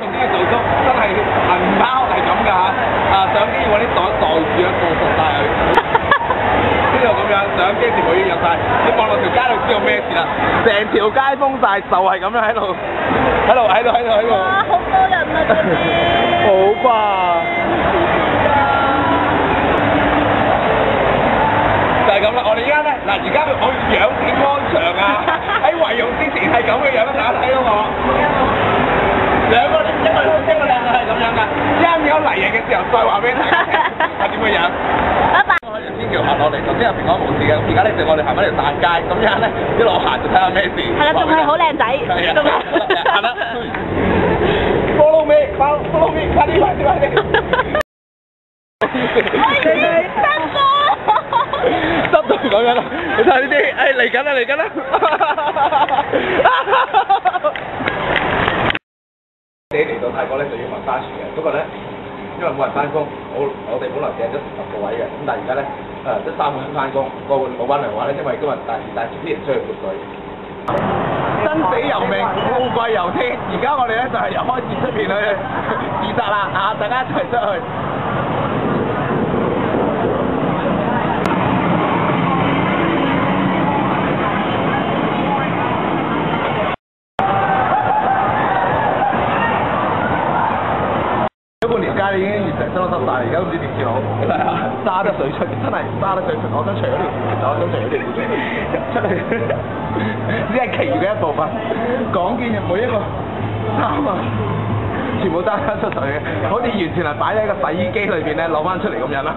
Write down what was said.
重點要做足，真係銀包係咁㗎嚇。相機要揾啲袋袋住啊，過實晒佢。呢度咁樣，相機全部已經入晒，你望落條街度知道咩事啦。成條街封晒，就係咁樣喺度。哇，好多人啊嗰邊。好啩。就係咁啦，我哋而家咧，嗱而家我養景安詳啊，喺維用之前係咁嘅樣，大家睇到我。兩個靚女係咁樣噶，一秒嚟嘢嘅時候再話俾你聽係點嘅樣。拜拜。我喺天橋行落嚟，頭先入平安無事嘅，而家咧就我哋行緊條大街，咁樣咧一路行就睇下咩事。係啦，仲係好靚仔。係啊，行啦。Follow me，快啲。濕到咁樣啦，你睇下呢啲，嚟緊啦。你嚟到泰國咧就要問巴士嘅，不過咧因為冇人翻工，我哋本來訂咗10個位嘅，咁但係而家咧得3個人翻工，個老闆娘話咧，因為今日帶住啲人出去潑水，生死由命，富貴由天，而家我哋咧就係由開始出邊去自殺啦，大家一齊出去。半年街已經完成收濕晒，而家都唔知點算好。係啊，沙得水出，真係沙得水出。我想除咗條褲，我想除咗條褲出嚟，只係其餘嘅一部分。講見每一個衫啊，全部爭出水嘅，好似完全係擺喺個洗衣機裏邊咧攞翻出嚟咁樣啦。